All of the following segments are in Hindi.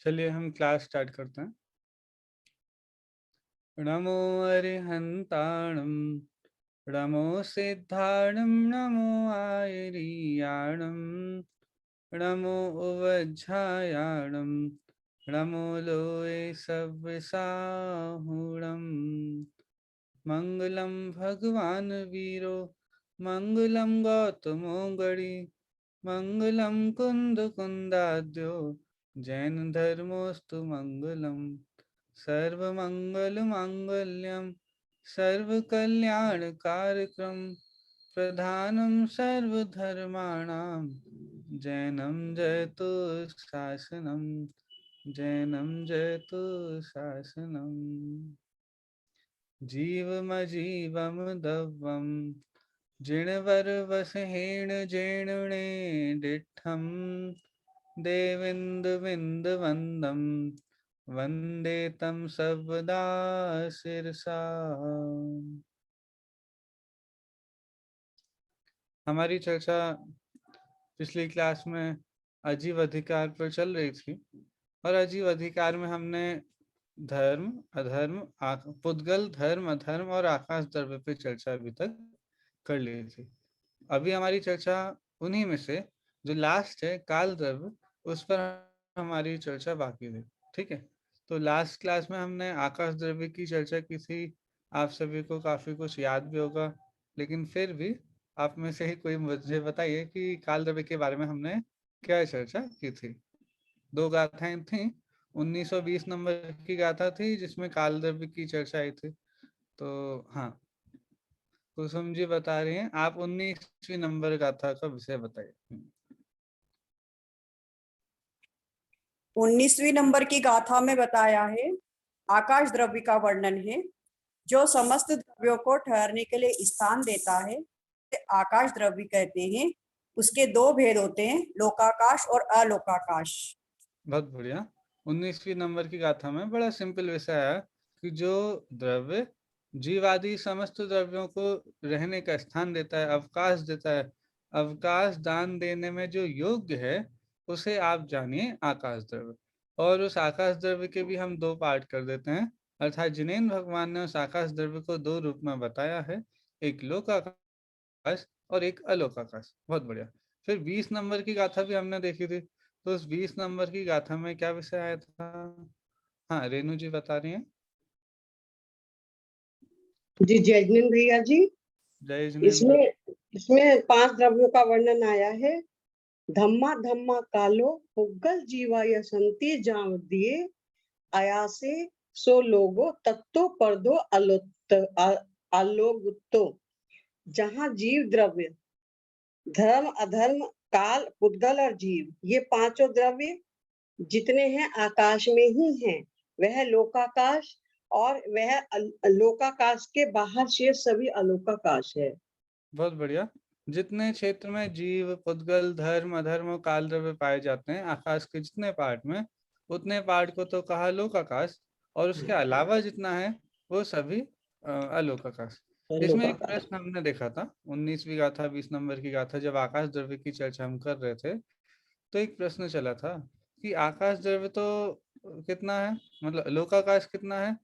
चलिए हम क्लास स्टार्ट करते हैं। नमो अरिहंताणं नमो सिद्धाणं नमो आयर्याणं नमो उवज्झायाणं नमो लोये सव्यसाहुणं मंगलम भगवान वीरो मंगलम गौतमो गणि मंगलम कुंद कुंदाद्यो जैन धर्मोस्तु मंगलम सर्वमंगलमांगल्यं सर्वकल्याणकारकं प्रधानं सर्वधर्माणां जैनं जयतु शासनं जैनं जयतु शासनं जीवमजीवमदव्यं जिणवरवसहेण जेणुणे डिट्ठं देवेन्दुविन्दवन्दं वंदे तम सर्वदा शिरसा। हमारी चर्चा पिछली क्लास में अजीव अधिकार पर चल रही थी और अजीव अधिकार में हमने धर्म अधर्म पुद्गल धर्म अधर्म और आकाश द्रव्य पे चर्चा अभी तक कर ली थी। अभी हमारी चर्चा उन्हीं में से जो लास्ट है काल द्रव्य, उस पर हमारी चर्चा बाकी थी। ठीक है, तो लास्ट क्लास में हमने आकाश द्रव्य की चर्चा की थी। आप सभी को काफी कुछ याद भी होगा, लेकिन फिर भी आप में से ही कोई मुझे बताइए कि काल द्रव्य के बारे में हमने क्या चर्चा की थी। दो गाथाएं थी। 1920 नंबर की गाथा थी जिसमें काल द्रव्य की चर्चा आई थी। तो हाँ, कुसुम जी बता रही हैं, आप 19वीं नंबर गाथा का विषय बताइए। 19वीं नंबर की गाथा में बताया है आकाश द्रव्य का वर्णन है जो समस्त द्रव्यों को ठहरने के लिए स्थान देता है। आकाश द्रव्य कहते हैं। उसके दो भेद होते हैं, लोकाकाश और अलोकाकाश। बहुत बढ़िया। 19वीं नंबर की गाथा में बड़ा सिंपल विषय है कि जो द्रव्य जीवादि समस्त द्रव्यों को रहने का स्थान देता है, अवकाश देता है, अवकाश दान देने में जो योग्य है, उसे आप जानिए आकाश द्रव्य। और उस आकाश द्रव्य के भी हम दो पार्ट कर देते हैं, अर्थात जिनेन्द्र भगवान ने उस आकाश द्रव्य को दो रूप में बताया है, एक लोकाकाश और एक अलोकाकाश। बहुत बढ़िया। फिर 20 नंबर की गाथा भी हमने देखी थी। तो उस 20 नंबर की गाथा में क्या विषय आया था? हाँ, रेणु जी बता रही हैं। जी जय जिनेन्द्र भैया जी। जय जिनेन्द्र। इसमें 5 द्रव्यों का वर्णन आया है। धम्मा धम्मा कालो पुग्गल जीवाय संति जाव दिए आयासे सो लोगो तत्तो पर्दो आलोगुत्तो। जहाँ जीव द्रव्य धर्म अधर्म काल पुद्गल और जीव, ये पांचों द्रव्य जितने हैं आकाश में ही हैं। वह लोकाकाश और वह लोकाकाश के बाहर शेष सभी अलोकाकाश है। बहुत बढ़िया। जितने क्षेत्र में जीव पुद्गल धर्म अधर्म और काल द्रव्य पाए जाते हैं आकाश के जितने पार्ट में, उतने पार्ट को तो कहा लोकाकाश, और उसके अलावा जितना है वो सभी अलोकाकाश। इसमें एक प्रश्न हमने देखा था 19वीं गाथा 20 नंबर की गाथा, जब आकाश द्रव्य की चर्चा हम कर रहे थे, तो एक प्रश्न चला था कि आकाश द्रव्य तो कितना है, मतलब लोकाकाश कितना है?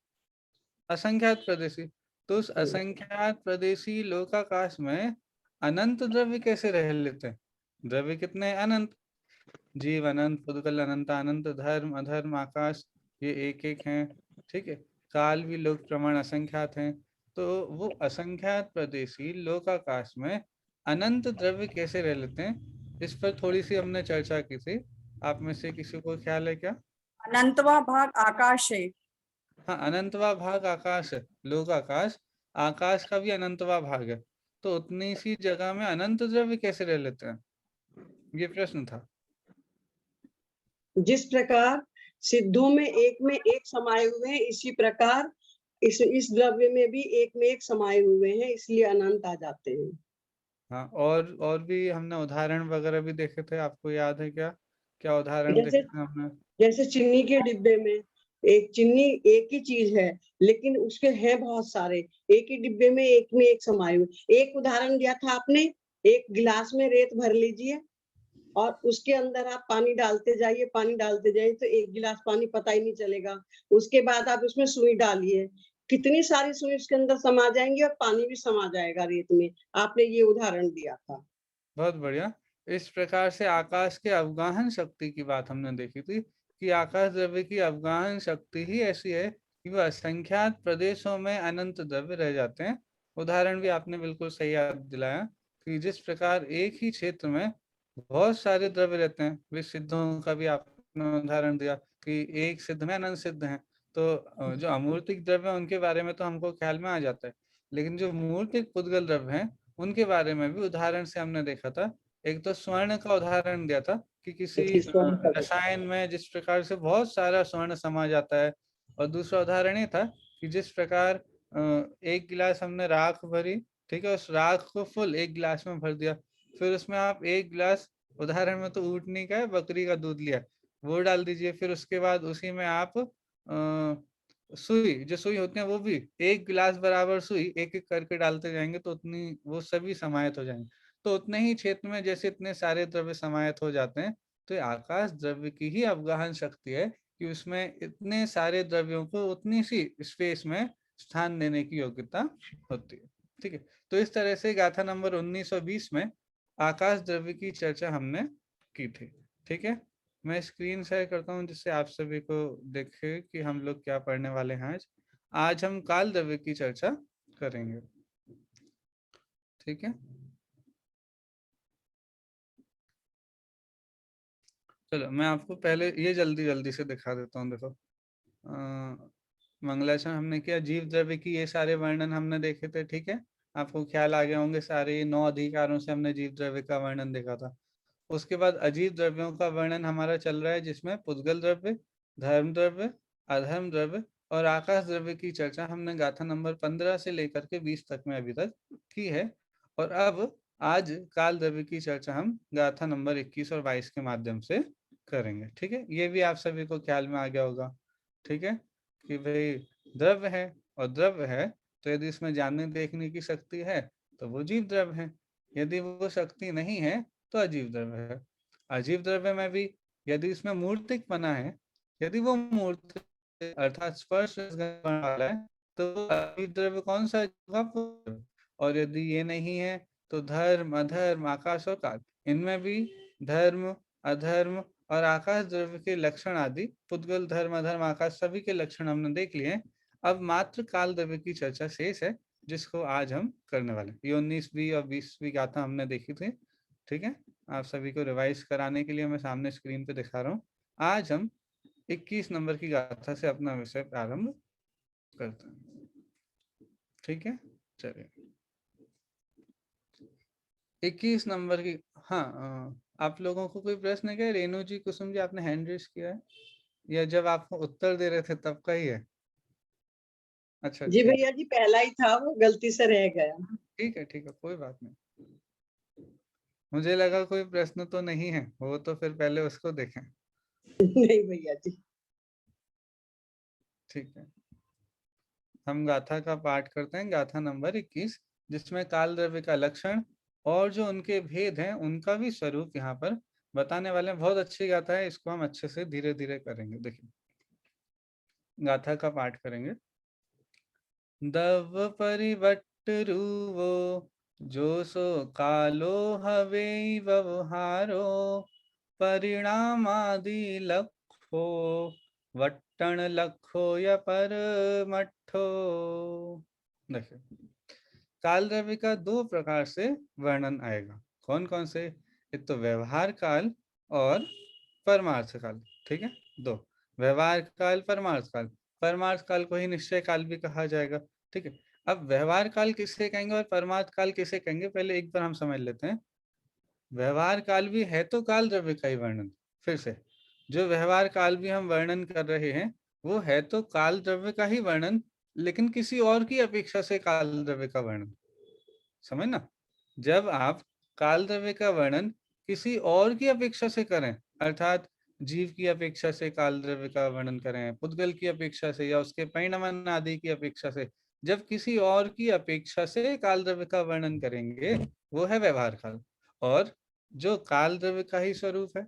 असंख्यात प्रदेशी। तो उस असंख्यात प्रदेशी लोकाकाश में अनंत द्रव्य कैसे रह लेते हैं? द्रव्य कितने हैं? अनंत। जीव अनंत, पुद्गल अनंत, अनंत धर्म अधर्म आकाश, ये एक एक हैं। ठीक है, काल भी लोक प्रमाण असंख्यात हैं। तो वो असंख्यात प्रदेशी लोकाकाश में अनंत द्रव्य कैसे रह लेते हैं, इस पर थोड़ी सी हमने चर्चा की थी। आप में से किसी को ख्याल है क्या? अनंतवा भाग आकाश है। हाँ, अनंतवा भाग आकाश है, लोकाकाश। आकाश का भी अनंतवा भाग है, तो उतनी सी जगह में अनंत द्रव्य कैसे रह लेते हैं, ये प्रश्न था। जिस प्रकार सिद्धों में एक समाये हुए हैं, इसी प्रकार इस द्रव्य में भी एक में एक समाये हुए हैं, इसलिए अनंत आ जाते हैं। हाँ, और भी हमने उदाहरण वगैरह भी देखे थे, आपको याद है क्या? क्या उदाहरण देखे थे हमने? जैसे चीनी के डिब्बे में एक चीनी एक ही चीज है, लेकिन उसके हैं बहुत सारे, एक ही डिब्बे में एक समाये हुए। एक उदाहरण दिया था आपने, एक गिलास में रेत भर लीजिए और उसके अंदर आप पानी डालते जाइए तो 1 गिलास पानी पता ही नहीं चलेगा। उसके बाद आप उसमें सुई डालिए, कितनी सारी सुई उसके अंदर समा जाएँगी और पानी भी समा जाएगा रेत में। आपने ये उदाहरण दिया था। बहुत बढ़िया। इस प्रकार से आकाश के अवगाहन शक्ति की बात हमने देखी थी कि आकाश द्रव्य की अवगाहन शक्ति ही ऐसी है कि वह असंख्यात प्रदेशों में अनंत द्रव्य रह जाते हैं। उदाहरण भी आपने बिल्कुल सही याद दिलाया कि जिस प्रकार एक ही क्षेत्र में बहुत सारे द्रव्य रहते हैं, वे सिद्धों का भी आपने उदाहरण दिया कि एक सिद्ध में अनंत सिद्ध हैं। तो जो अमूर्तिक द्रव्य है उनके बारे में तो हमको ख्याल में आ जाता है, लेकिन जो मूर्तिक पुद्गल द्रव्य हैं उनके बारे में भी उदाहरण से हमने देखा था। एक तो स्वर्ण का उदाहरण दिया था कि किसी रसायन में जिस प्रकार से बहुत सारा स्वर्ण समा जाता है, और दूसरा उदाहरण ये था कि जिस प्रकार एक गिलास हमने राख भरी, ठीक है, उस राख को फुल एक गिलास में भर दिया, फिर उसमें आप एक गिलास, उदाहरण में तो ऊँटनी का है, बकरी का दूध लिया, वो डाल दीजिए, फिर उसके बाद उसी में आप सुई, जो सुई होती है वो भी एक गिलास बराबर सुई एक एक करके डालते जाएंगे तो उतनी वो सभी समाहित हो जाएंगे। तो उतने ही क्षेत्र में जैसे इतने सारे द्रव्य समाहित हो जाते हैं, तो ये आकाश द्रव्य की ही अवगाहन शक्ति है कि उसमें इतने सारे द्रव्यों को उतनी सी स्पेस में स्थान देने की योग्यता होती है। ठीक है, तो इस तरह से गाथा नंबर 1920 में आकाश द्रव्य की चर्चा हमने की थी। ठीक है, मैं स्क्रीन शेयर करता हूँ जिससे आप सभी को देखे कि हम लोग क्या पढ़ने वाले हैं। आज हम काल द्रव्य की चर्चा करेंगे। ठीक है, चलो मैं आपको पहले ये जल्दी जल्दी से दिखा देता हूँ। देखो, मंगलाचरण हमने किया, जीव द्रव्य की ये सारे वर्णन हमने देखे थे। ठीक है, आपको ख्याल आ गए होंगे, सारे 9 अधिकारों से हमने जीव द्रव्य का वर्णन देखा था। उसके बाद अजीव द्रव्यों का वर्णन हमारा चल रहा है, जिसमें पुद्गल द्रव्य, धर्म द्रव्य, अधर्म द्रव्य और आकाश द्रव्य की चर्चा हमने गाथा नंबर 15 से लेकर के 20 तक में अभी तक की है। और अब आज काल द्रव्य की चर्चा हम गाथा नंबर 21 और 22 के माध्यम से करेंगे। ठीक है, ये भी आप सभी को ख्याल में आ गया होगा। ठीक है, कि भाई द्रव्य है, और द्रव्य है तो यदि इसमें जानने देखने की शक्ति है तो वो जीव द्रव्य है, यदि वो शक्ति नहीं है तो अजीव द्रव्य है। अजीव द्रव्य में भी यदि इसमें मूर्तिक बना है, यदि वो मूर्त अर्थात स्पर्श वाला है तो अजीव द्रव्य कौन सा होगा? और यदि ये नहीं है तो धर्म, अधर्म, आकाश और काल, इनमें भी धर्म, अधर्म और आकाश द्रव्य के लक्षण आदि, पुद्गल, धर्म, अधर्म, आकाश सभी के लक्षण हमने देख लिए। अब मात्र काल द्रव्य की चर्चा शेष है, जिसको आज हम करने वाले हैं। ये 19वीं और 20वीं गाथा हमने देखी थी। ठीक है, आप सभी को रिवाइज कराने के लिए मैं सामने स्क्रीन पे दिखा रहा हूँ। आज हम 21 नंबर की गाथा से अपना विषय प्रारंभ करते हैं। ठीक है, चलिए 21 नंबर की। हाँ, आप लोगों को कोई प्रश्न है क्या? रेणु जी, कुसुम जी, आपने हैंड रेस किया है या जब आपको उत्तर दे रहे थे तब का ही है? अच्छा, जी ठीक भैया जी, पहला ही था, वो गलती से रह गया। ठीक है, ठीक है, कोई बात नहीं। मुझे लगा कोई प्रश्न तो नहीं है, वो तो फिर पहले उसको देखें। नहीं भैया जी। ठीक है, हम गाथा का पाठ करते हैं, गाथा नंबर 21, जिसमें काल द्रव्य का लक्षण और जो उनके भेद हैं उनका भी स्वरूप यहाँ पर बताने वाले हैं। बहुत अच्छी गाथा है, इसको हम अच्छे से धीरे धीरे करेंगे। देखिए, गाथा का पाठ करेंगे। दव परिवट रूवो, जो सो कालो हवे व्यवहारो, परिणामादि लखो, वट्टन लखो या पर मठो। देखिए, काल द्रव्य का दो प्रकार से वर्णन आएगा। कौन कौन से? एक तो व्यवहार काल और परमार्थ काल। ठीक है, दो, व्यवहार काल, परमार्थ काल। परमार्थ काल को ही निश्चय काल भी कहा जाएगा। ठीक है, अब व्यवहार काल किसे कहेंगे और परमार्थ काल किसे कहेंगे, पहले एक बार हम समझ लेते हैं। व्यवहार काल भी है तो काल द्रव्य का ही वर्णन। फिर से, जो व्यवहार काल भी हम वर्णन कर रहे हैं वो है तो काल द्रव्य का ही वर्णन, लेकिन किसी और की अपेक्षा से काल द्रव्य का वर्णन। समझना, जब आप काल द्रव्य का वर्णन किसी और की अपेक्षा से करें, अर्थात जीव की अपेक्षा से काल द्रव्य का वर्णन करें, पुद्गल की अपेक्षा से या उसके परिणमन आदि की अपेक्षा से, जब किसी और की अपेक्षा से काल द्रव्य का वर्णन करेंगे वो है व्यवहार काल। और जो काल द्रव्य का ही स्वरूप है,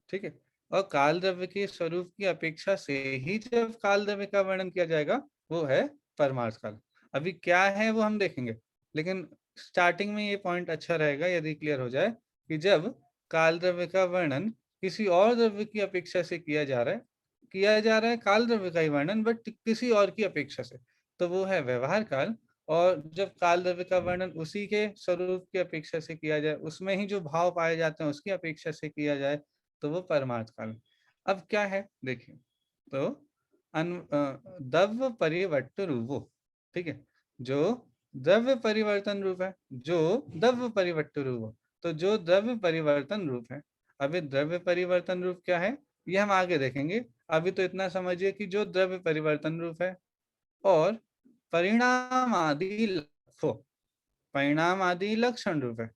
ठीक है। और काल द्रव्य के स्वरूप की अपेक्षा से ही जब काल द्रव्य का वर्णन किया जाएगा वो है परमार्थ काल। अभी क्या है वो हम देखेंगे, लेकिन स्टार्टिंग में ये पॉइंट अच्छा रहेगा यदि क्लियर हो जाए कि जब काल द्रव्य का वर्णन किसी और द्रव्य की अपेक्षा से किया जा रहा है काल द्रव्य का ही वर्णन बट किसी और की अपेक्षा से, तो वो है व्यवहार काल। और जब काल द्रव्य का वर्णन उसी के स्वरूप की अपेक्षा से किया जाए, उसमें ही जो भाव पाए जाते हैं उसकी अपेक्षा से किया जाए, तो वो परमार्थ काल। अब क्या है देखिए, तो द्रव्य परिवर्तन रूपो, ठीक है, जो द्रव्य परिवर्तन रूप है, जो द्रव्य परिवर्तन रूप हो, तो जो द्रव्य परिवर्तन रूप है। अभी द्रव्य परिवर्तन रूप क्या है ये हम आगे देखेंगे, अभी तो इतना समझिए कि जो द्रव्य परिवर्तन रूप है और परिणाम आदि हो, परिणाम आदि लक्षण रूप है।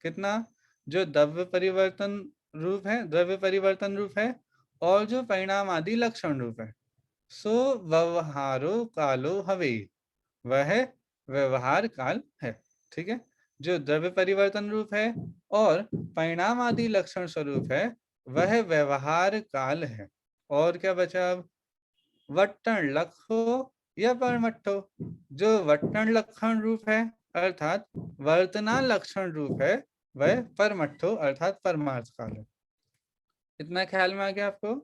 कितना, जो द्रव्य परिवर्तन रूप है, द्रव्य परिवर्तन रूप है, और जो परिणाम आदि लक्षण रूप है, सो व्यवहारो कालो हवे, वह व्यवहार काल है, ठीक है। जो द्रव्य परिवर्तन रूप है और परिणाम आदि लक्षण स्वरूप है वह व्यवहार काल है। और क्या बचा अब, वट्टण लक्षो या परमट्ठो, जो वट्टण लक्षण रूप है अर्थात वर्तना लक्षण रूप है वह परमट्ठो अर्थात परमार्थ काल है। इतना ख्याल में आ गया आपको,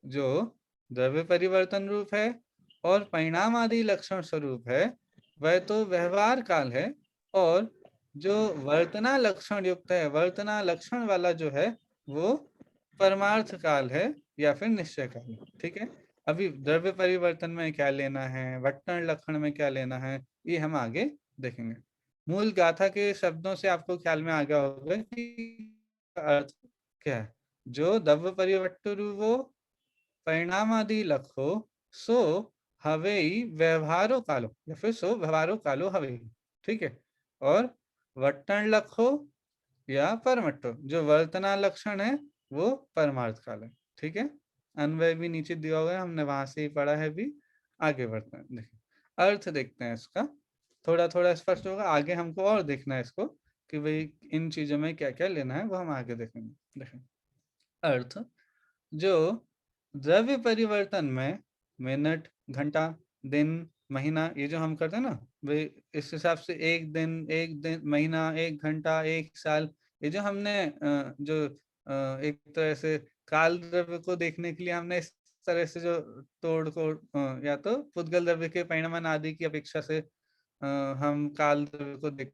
जो द्रव्य परिवर्तन रूप है और परिणाम आदि लक्षण स्वरूप है वह तो व्यवहार काल है, और जो वर्तना लक्षण युक्त है, वर्तना लक्षण वाला जो है वो परमार्थ काल है या फिर निश्चय काल है, ठीक है। अभी द्रव्य परिवर्तन में क्या लेना है, वट्टण लक्षण में क्या लेना है, ये हम आगे देखेंगे। मूल गाथा के शब्दों से आपको ख्याल में आ गया होगा कि अर्थ क्या है। जो द्रव्य परिवर्तन वो परिणाम आदि लखो सो हवेई व्यवहारो कालो, या फिर सो व्यवहारो कालो हवेई, ठीक है। और वट्टण लखो या परमट्टो, जो वर्तना लक्षण है वो परमार्थ काल है, ठीक है। अन्वय भी नीचे दिया हुआ है, हमने वहां से ही पढ़ा है भी। आगे बढ़ते हैं, देखिए अर्थ देखते हैं इसका, थोड़ा थोड़ा स्पष्ट होगा आगे, हमको और देखना है इसको कि भाई इन चीजों में क्या क्या लेना है वो हम आगे देखेंगे। देखें अर्थ, जो द्रव्य परिवर्तन में मिनट, घंटा, दिन, महीना, ये जो हम करते हैं ना भाई, इस हिसाब से एक दिन महीना, एक घंटा, एक साल, ये जो हमने जो एक तरह से काल द्रव्य को देखने के लिए हमने इस तरह से जो तोड़ को या तो पुद्गल द्रव्य के परिणाम आदि की अपेक्षा से हम काल द्रव्य को देख,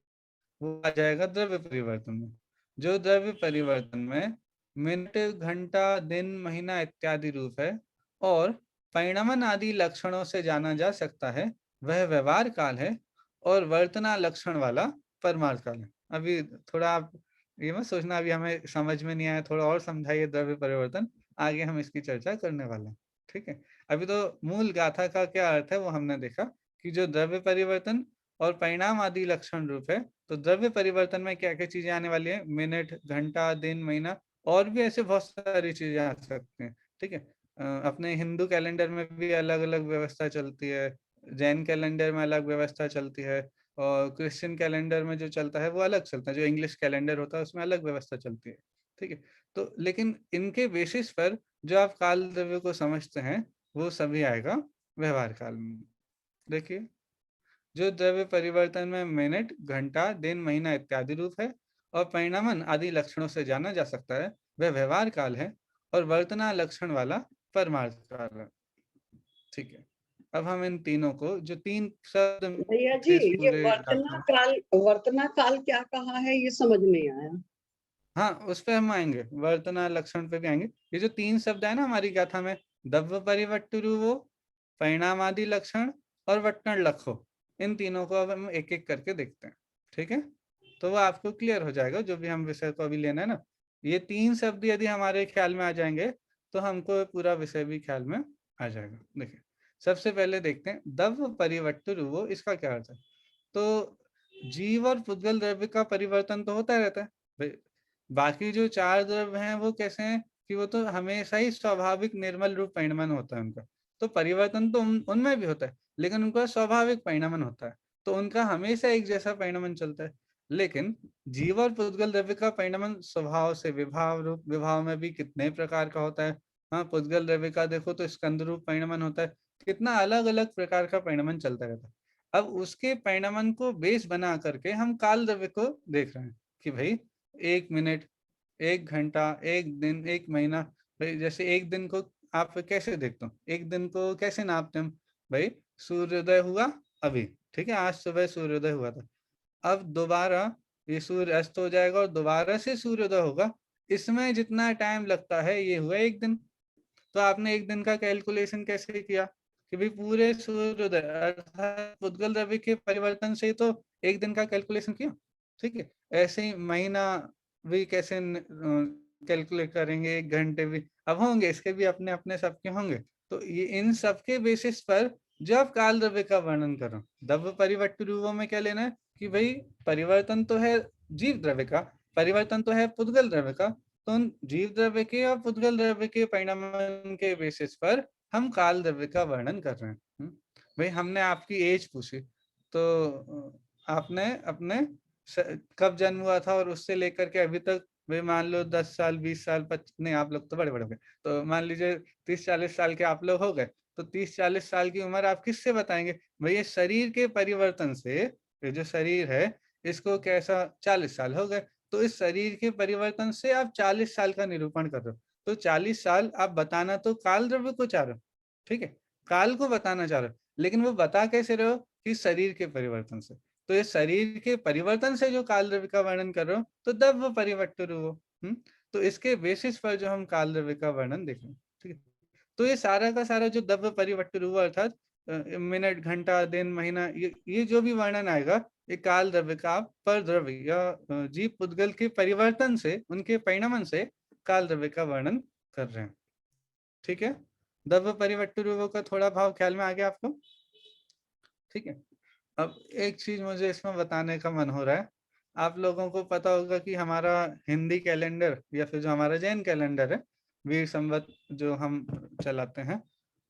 वो आ जाएगा द्रव्य परिवर्तन में। जो द्रव्य परिवर्तन में मिनट, घंटा, दिन, महीना इत्यादि रूप है और परिणमन आदि लक्षणों से जाना जा सकता है वह व्यवहार काल है, और वर्तना लक्षण वाला परमार्थ काल है। अभी थोड़ा आप ये मत सोचना अभी हमें समझ में नहीं आया, थोड़ा और समझाइए द्रव्य परिवर्तन, आगे हम इसकी चर्चा करने वाले हैं, ठीक है। अभी तो मूल गाथा का क्या अर्थ है वो हमने देखा कि जो द्रव्य परिवर्तन और परिणाम आदि लक्षण रूप है, तो द्रव्य परिवर्तन में क्या क्या चीजें आने वाली है, मिनट, घंटा, दिन, महीना, और भी ऐसे बहुत सारी चीजें आ सकती हैं, ठीक है। अपने हिंदू कैलेंडर में भी अलग अलग व्यवस्था चलती है, जैन कैलेंडर में अलग व्यवस्था चलती है, और क्रिश्चियन कैलेंडर में जो चलता है वो अलग चलता है, जो इंग्लिश कैलेंडर होता है उसमें अलग व्यवस्था चलती है, ठीक है। तो लेकिन इनके बेसिस पर जो आप काल द्रव्य को समझते हैं वो सभी आएगा व्यवहार काल में। देखिए, जो द्रव्य परिवर्तन में मिनट, घंटा, दिन, महीना इत्यादि रूप है और परिणामन आदि लक्षणों से जाना जा सकता है वह व्यवहार काल है, और वर्तना लक्षण वाला परमार्थ काल है, ठीक है। अब हम इन तीनों को, जो तीन शब्द भैया जी, थे इस ये पूरे गाथा में, वर्तना काल क्या कहा है ये समझ नहीं आया। हाँ उस पे हम आएंगे, वर्तना लक्षण पे भी आएंगे। ये जो तीन शब्द है ना हमारी गाथा में, द्रव्य परिवर्तन वो, परिणाम आदि लक्षण और वट्टण लखो, इन तीनों को अब हम एक एक करके देखते हैं, ठीक है। तो वो आपको क्लियर हो जाएगा जो भी हम विषय को अभी लेना है ना, ये तीन शब्द यदि हमारे ख्याल में आ जाएंगे तो हमको पूरा विषय भी ख्याल में आ जाएगा। देखिए सबसे पहले देखते हैं द्रव्य परिवर्तन वो, इसका क्या अर्थ है। तो जीव और पुद्गल द्रव्य का परिवर्तन तो होता रहता है भाई, बाकी जो चार द्रव्य हैं वो कैसे हैं कि वो तो हमेशा ही स्वाभाविक निर्मल रूप परिणमन होता है उनका, तो परिवर्तन तो उनमें भी होता है लेकिन उनका स्वाभाविक परिणमन होता है, तो उनका हमेशा एक जैसा परिणमन चलता है। लेकिन जीव और पुद्गल द्रव्य का परिणमन स्वभाव से विभाव रूप, विभाव में भी कितने प्रकार का होता है। हाँ, पुद्गल द्रव्य का देखो तो स्कंद रूप परिणमन होता है, कितना अलग अलग प्रकार का परिणमन चलता रहता है। अब उसके परिणमन को बेस बना करके हम काल द्रव्य को देख रहे हैं कि भाई 1 मिनट, 1 घंटा, 1 दिन, 1 महीना। भाई जैसे एक दिन को आप कैसे देखते हो, एक दिन को कैसे नापते हैं हम? भाई सूर्योदय हुआ अभी, ठीक है, आज सुबह सूर्योदय हुआ था, अब दोबारा ये सूर्य अस्त हो जाएगा और दोबारा से सूर्योदय होगा, इसमें जितना टाइम लगता है ये हुआ 1 दिन। तो आपने 1 दिन का कैलकुलेशन कैसे किया कि भाई पूरे सूर्योदय अर्थात पुद्गल द्रव्य के परिवर्तन से तो 1 दिन का कैलकुलेशन किया, ठीक है। ऐसे ही महीना भी कैसे कैलकुलेट करेंगे, 1 घंटे भी अब होंगे, इसके भी अपने अपने सबके होंगे। तो ये इन सबके बेसिस पर जब काल द्रव्य का वर्णन करो, द्रव्य परिवर्त रूपों में क्या लेना है कि भाई परिवर्तन तो है जीव द्रव्य का, परिवर्तन तो है पुद्गल द्रव्य का, तो उन जीव द्रव्य के और पुद्गल द्रव्य के परिणमन के बेसिस पर हम काल द्रव्य का वर्णन कर रहे हैं। भाई हमने आपकी एज पूछी, तो आपने अपने कब जन्म हुआ था और उससे लेकर के अभी तक, भाई मान लो 10 साल, 20 साल, 25, नहीं आप लोग तो बड़े बड़े हो गए, तो मान लीजिए 30-40 साल के आप लोग हो गए, तो 30-40 साल की उम्र आप किससे बताएंगे? भाई ये शरीर के परिवर्तन से, ये जो शरीर है इसको कैसा 40 साल हो गए, तो इस शरीर के परिवर्तन से आप 40 साल का निरूपण कर रहे हो। तो 40 साल आप बताना तो काल द्रव्य को चाह रहे हो, ठीक है, काल को बताना चाह रहे हो, लेकिन वो बता कैसे रहे हो कि शरीर के परिवर्तन से। तो ये शरीर के परिवर्तन से जो काल द्रव्य का वर्णन कर रहे हो तो द्रव्य परिवर्तन हो। तो इसके बेसिस पर जो हम काल द्रव्य का वर्णन देख रहे हैं, ठीक है। तो ये सारा का सारा जो द्रव्य परिवर्तन हुआ अर्थात मिनट, घंटा, दिन, महीना, ये जो भी वर्णन आएगा ये काल द्रव्य का पर द्रव्य या जीव पुद्गल के परिवर्तन से, उनके परिणमन से काल द्रव्य का वर्णन कर रहे हैं, ठीक है। द्रव्य परिवर्तन रूपों का थोड़ा भाव ख्याल में आ गया आपको, ठीक है। अब एक चीज मुझे इसमें बताने का मन हो रहा है, आप लोगों को पता होगा कि हमारा हिंदी कैलेंडर या फिर जो हमारा जैन कैलेंडर है, वीर संवत जो हम चलाते हैं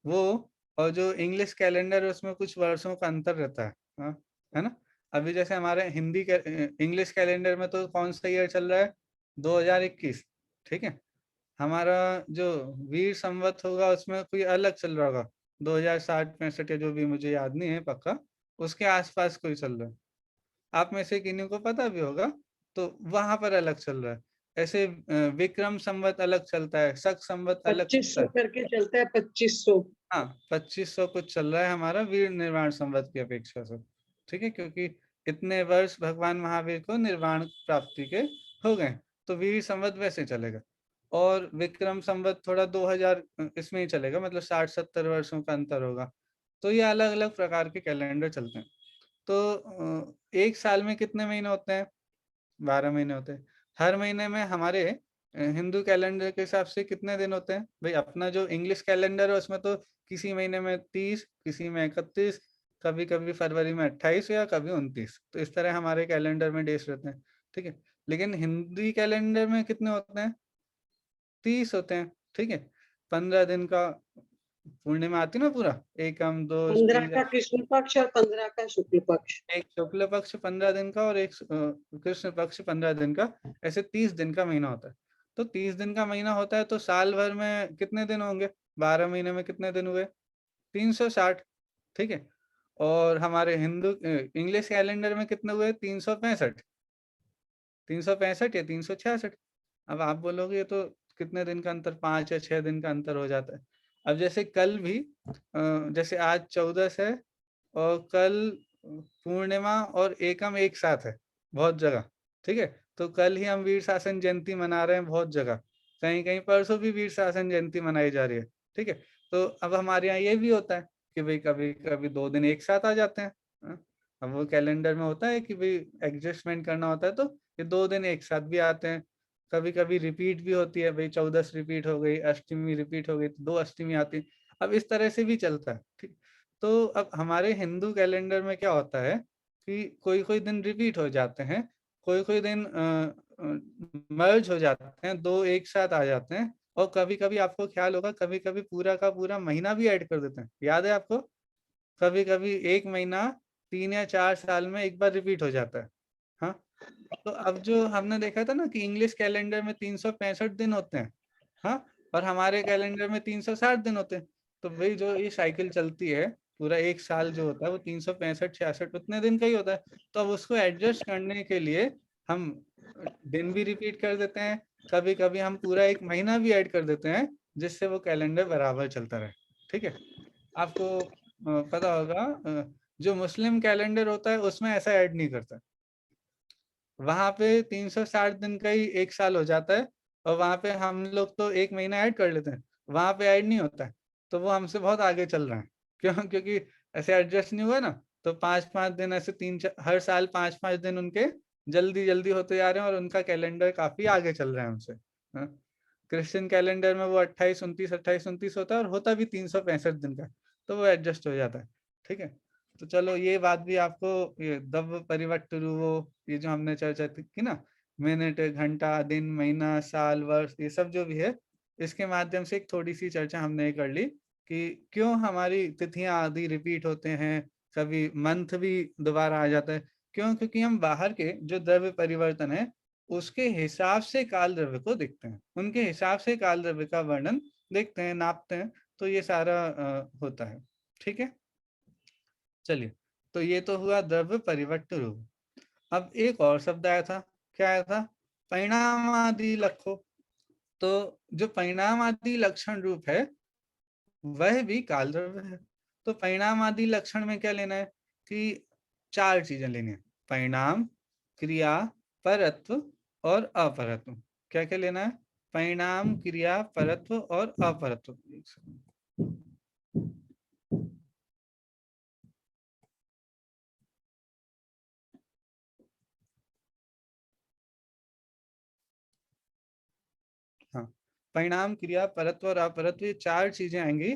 वो, और जो इंग्लिश कैलेंडर है उसमें कुछ वर्षों का अंतर रहता है, हाँ, है ना। अभी जैसे हमारे इंग्लिश कैलेंडर में तो कौन सा ईयर चल रहा है, 2021, ठीक है। हमारा जो वीर संवत होगा उसमें कोई अलग चल रहा होगा, 2060-65 या जो भी, मुझे याद नहीं है पक्का, उसके आसपास कोई चल रहा है, आप में से किन्हीं को पता भी होगा, तो वहां पर अलग चल रहा है। ऐसे विक्रम संवत अलग चलता है, शक संवत अलग चलता 2500 है। करके चलता है, 2500। हाँ, 2500 कुछ चल रहा है हमारा वीर निर्वाण संवत की अपेक्षा से, ठीक है, क्योंकि इतने वर्ष भगवान महावीर को निर्वाण प्राप्ति के हो गए, तो वीर संवत वैसे चलेगा। और विक्रम संवत थोड़ा 2000 इसमें ही चलेगा, मतलब 60-70 वर्षों का अंतर होगा। तो ये अलग अलग प्रकार के कैलेंडर चलते हैं। तो एक साल में कितने महीने होते हैं? 12 महीने होते हैं। हर महीने में हमारे हिंदू कैलेंडर के हिसाब से कितने दिन होते हैं? भाई अपना जो इंग्लिश कैलेंडर है उसमें तो किसी महीने में 30, किसी में 31, कभी-कभी फरवरी में 28 या कभी 29, तो इस तरह हमारे कैलेंडर में डेज रहते हैं, ठीक है। लेकिन हिंदी कैलेंडर में कितने होते हैं? 30 होते हैं, ठीक है। 15 दिन का पूर्णिमा आती है ना पूरा, एकम, दो, 15 तीजा, का कृष्ण पक्ष और 15 का शुक्ल पक्ष। एक शुक्ल पक्ष 15 दिन का और एक कृष्ण पक्ष 15 दिन का, ऐसे 30 दिन का महीना होता है। तो 30 दिन का महीना होता है तो साल भर में कितने दिन होंगे? 12 महीने में कितने दिन हुए? 360, ठीक है। और हमारे इंग्लिश कैलेंडर में कितने हुए? 365, 365 या 366। अब आप बोलोगे ये तो कितने दिन का अंतर, 5 या 6 दिन का अंतर हो जाता है। अब जैसे कल भी जैसे आज 14 है और कल पूर्णिमा और एकम एक साथ है बहुत जगह, ठीक है। तो कल ही हम वीर शासन जयंती मना रहे हैं बहुत जगह, कहीं कहीं परसों भी वीर शासन जयंती मनाई जा रही है, ठीक है। तो अब हमारे यहाँ ये भी होता है कि भाई कभी कभी 2 दिन एक साथ आ जाते हैं, हाँ? अब वो कैलेंडर में होता है कि भाई एडजस्टमेंट करना होता है, तो ये 2 दिन एक साथ भी आते हैं। कभी कभी रिपीट भी होती है, भाई 14 रिपीट हो गई, अष्टमी रिपीट हो गई, तो 2 अष्टमी आती है। अब इस तरह से भी चलता है, ठीक। तो अब हमारे हिंदू कैलेंडर में क्या होता है कि कोई कोई दिन रिपीट हो जाते हैं, कोई कोई दिन मर्ज हो जाते हैं, 2 एक साथ आ जाते हैं, और कभी कभी आपको ख्याल होगा कभी कभी पूरा का पूरा महीना भी ऐड कर देते हैं, याद है आपको? कभी कभी एक महीना 3 या 4 साल में एक बार रिपीट हो जाता है, हाँ। तो अब जो हमने देखा था ना कि इंग्लिश कैलेंडर में 365 दिन होते हैं, हाँ, और हमारे कैलेंडर में 360 दिन होते हैं। तो भाई जो ये साइकिल चलती है, पूरा एक साल जो होता है वो 365-66 उतने दिन का ही होता है। तो अब उसको एडजस्ट करने के लिए हम दिन भी रिपीट कर देते हैं, कभी कभी हम पूरा एक महीना भी ऐड कर देते हैं, जिससे वो कैलेंडर बराबर चलता रहे। ठीक है, आपको पता होगा जो मुस्लिम कैलेंडर होता है उसमें ऐसा ऐड नहीं करता, वहां पे 360 दिन का ही एक साल हो जाता है, और वहां पे हम लोग तो एक महीना ऐड कर लेते हैं, वहां पे ऐड नहीं होता है। तो वो हमसे बहुत आगे चल रहे हैं, क्यों? क्योंकि ऐसे एडजस्ट नहीं हुआ ना, तो 5-5 दिन ऐसे हर साल 5-5 दिन उनके जल्दी जल्दी होते जा रहे हैं, और उनका कैलेंडर काफी आगे चल रहा है हमसे। हाँ? क्रिश्चियन कैलेंडर में वो 28-29 होता है, और होता भी 365 दिन का, तो वो एडजस्ट हो जाता है। ठीक है, तो चलो ये बात भी आपको, ये दव परिवर्तरुवो, ये जो हमने चर्चा की ना, मिनट घंटा दिन महीना साल वर्ष ये सब जो भी है, इसके माध्यम से एक थोड़ी सी चर्चा हमने कर ली कि क्यों हमारी तिथियां आदि रिपीट होते हैं, कभी मंथ भी दोबारा आ जाता है। क्यों? क्योंकि हम बाहर के जो द्रव्य परिवर्तन है उसके हिसाब से काल द्रव्य को देखते हैं, उनके हिसाब से काल द्रव्य का वर्णन देखते हैं, नापते हैं। तो ये सारा होता है। ठीक है, चलिए, तो ये तो हुआ द्रव्य परिवर्त रूप। अब एक और शब्द आया था, क्या आया था? परिणामादि लक्षो। तो जो परिणामादि लक्षण रूप है वह भी काल द्रव्य है। तो परिणामादि लक्षण में क्या लेना है कि 4 चीजें लेनी है: परिणाम, क्रिया, परत्व और अपरत्व। क्या क्या लेना है? परिणाम, क्रिया, परत्व और अपरत्व। हाँ, परिणाम, क्रिया, परत्व और अपरत्व, ये 4 चीजें आएंगी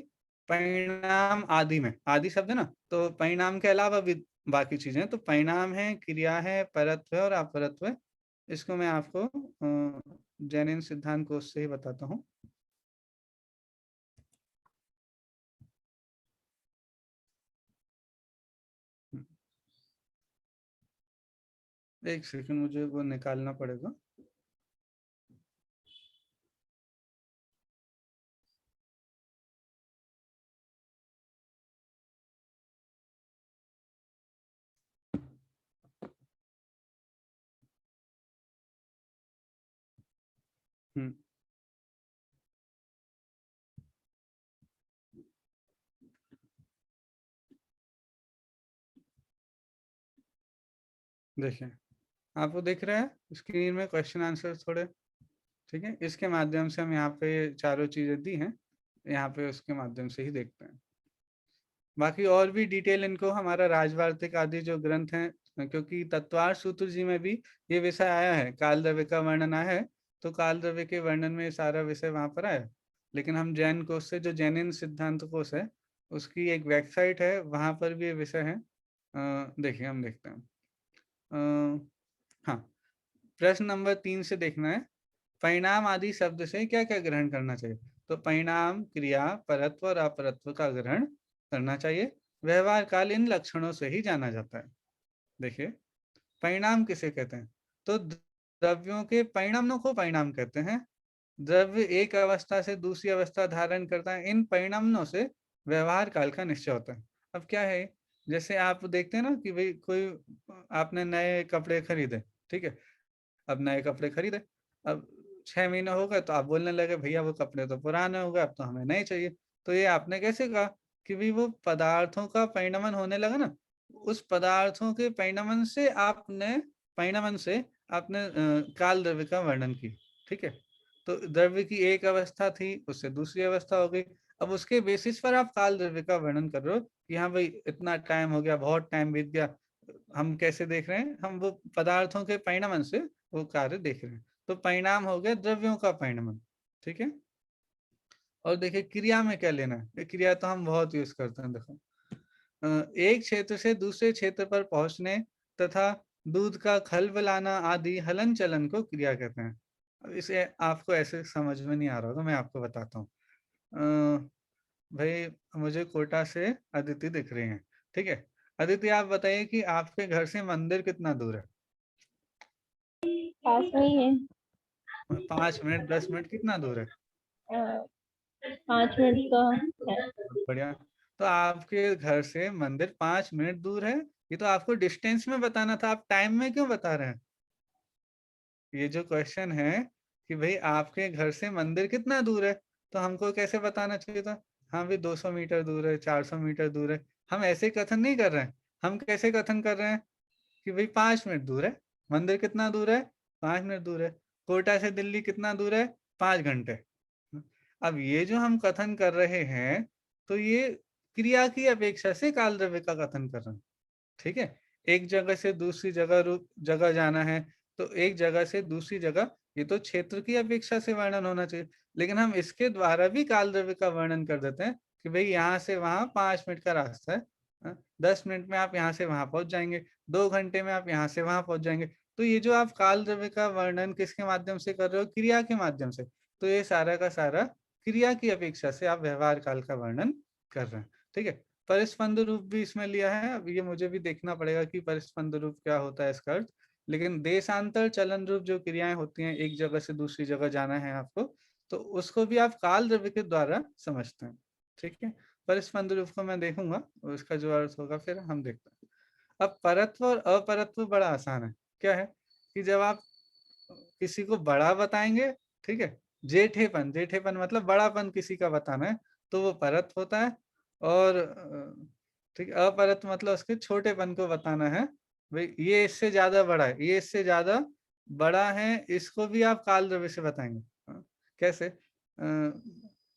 परिणाम आदि में। आदि शब्द है ना, तो परिणाम के अलावा भी बाकी चीजें, तो परिणाम है, क्रिया है, परत्व है और अपरत्व है। इसको मैं आपको जैनिन सिद्धांत कोश से ही बताता हूँ। एक सेकंड, मुझे वो निकालना पड़ेगा। हम्म, देखिए, आपको दिख रहा है स्क्रीन में क्वेश्चन आंसर थोड़े? ठीक है, इसके माध्यम से हम यहाँ पे चारों चीजें दी हैं, यहाँ पे उसके माध्यम से ही देखते हैं। बाकी और भी डिटेल इनको हमारा राजवार्तिक आदि जो ग्रंथ हैं, क्योंकि तत्वार सूत्र जी में भी ये विषय आया है, काल द्रव्य का वर्णन आया है, तो काल द्रव्य के वर्णन में सारा विषय वहां पर आया है। लेकिन हम जैन कोश से, जो जैनिन सिद्धांत कोश है, उसकी एक वेबसाइट है, वहां पर भी ये विषय है। देखिए, हम देखते हैं। हाँ, प्रश्न नंबर 3 से देखना है, परिणाम आदि शब्द से क्या क्या ग्रहण करना चाहिए? तो परिणाम, क्रिया, परत्व और अपरत्व का ग्रहण करना चाहिए। व्यवहार काल इन लक्षणों से ही जाना जाता है। देखिए, परिणाम किसे कहते हैं? तो द्रव्यों के परिणामों को परिणाम कहते हैं। द्रव्य एक अवस्था से दूसरी अवस्था धारण करता है, इन परिणामों से व्यवहार काल का निश्चय होता है। अब क्या है, जैसे आप देखते हैं ना कि भाई कोई, आपने नए कपड़े खरीदे, ठीक है, अब नए कपड़े खरीदे, अब 6 महीने हो गए, तो आप बोलने लगे भैया वो कपड़े तो पुराने हो गए, अब तो हमें नए चाहिए। तो ये आपने कैसे कहा कि भाई वो पदार्थों का परिणमन होने लगा ना, उस पदार्थों के परिणमन से आपने काल द्रव्य का वर्णन की। ठीक है, तो द्रव्य की एक अवस्था थी, उससे दूसरी अवस्था हो गई। अब उसके बेसिस पर आप काल द्रव्य का वर्णन कर रहे हो कि हाँ भाई इतना टाइम हो गया, बहुत टाइम बीत गया। हम कैसे देख रहे हैं? हम वो पदार्थों के परिणमन से वो कार्य देख रहे हैं। तो परिणाम हो गया द्रव्यों का परिणमन। ठीक है, और देखिए क्रिया में क्या लेना है? ये क्रिया तो हम बहुत यूज करते हैं। देखो, एक क्षेत्र से दूसरे क्षेत्र पर पहुंचने तथा दूध का खलबलाना आदि हलन चलन को क्रिया कहते हैं। अब इसे आपको ऐसे समझ में नहीं आ रहा होगा, मैं आपको बताता हूँ। भाई, मुझे कोटा से अदिति दिख रही हैं। ठीक है, अदिति आप बताइए कि आपके घर से मंदिर कितना दूर है? पास में ही है। 5 मिनट 10 मिनट कितना दूर है? 5 मिनट का है। बढ़िया। तो आपके घर से मंदिर 5 मिनट दूर है। ये तो आपको डिस्टेंस में बताना था, आप टाइम में क्यों बता रहे हैं? ये जो क्वेश्चन है कि भाई आपके घर से मंदिर कितना दूर है, तो हमको कैसे बताना चाहिए था? हाँ भाई 200 मीटर दूर है, 400 मीटर दूर है। हम ऐसे कथन नहीं कर रहे हैं। हम कैसे कथन कर रहे हैं कि भाई 5 मिनट दूर है। मंदिर कितना दूर है? 5 मिनट दूर है। कोटा से दिल्ली कितना दूर है? 5 घंटे। अब ये जो हम कथन कर रहे हैं, तो ये क्रिया की अपेक्षा से काल द्रव्य का कथन कर रहे हैं। ठीक है। एक जगह से दूसरी जगह जाना है, तो एक जगह से दूसरी जगह, ये तो क्षेत्र की अपेक्षा से वर्णन होना चाहिए। लेकिन हम इसके द्वारा भी काल द्रव्य का वर्णन कर देते हैं कि भाई यहाँ से वहां 5 मिनट का रास्ता है, 10 मिनट में आप यहाँ से वहां पहुंच जाएंगे, 2 घंटे में आप यहाँ से वहां पहुंच जाएंगे। तो ये जो आप काल द्रव्य का वर्णन किसके माध्यम से कर रहे हो? क्रिया के माध्यम से। तो ये सारा का सारा क्रिया की अपेक्षा से आप व्यवहार काल का वर्णन कर रहे हैं। ठीक है। परिस्पंद रूप भी इसमें लिया है। अब ये मुझे भी देखना पड़ेगा कि परिस्पंद रूप क्या होता है इसका अर्थ। लेकिन देशांतर चलन रूप जो क्रियाएं होती हैं, एक जगह से दूसरी जगह जाना है आपको, तो उसको भी आप काल द्रव्य के द्वारा समझते हैं। ठीक है। परिस्पंद रूप को मैं देखूंगा, उसका जो अर्थ होगा फिर हम देखते हैं। अब परत्व और अपरत्व बड़ा आसान है। क्या है कि जब आप किसी को बड़ा बताएंगे, ठीक है, जेठेपन, जेठेपन मतलब बड़ापन किसी का बताना है, तो वो परत्व होता है। और ठीक, अपरत्व मतलब उसके छोटेपन को बताना है। भाई ये इससे ज्यादा बड़ा है, ये इससे ज्यादा बड़ा है, इसको भी आप काल द्रव्य से बताएंगे। कैसे?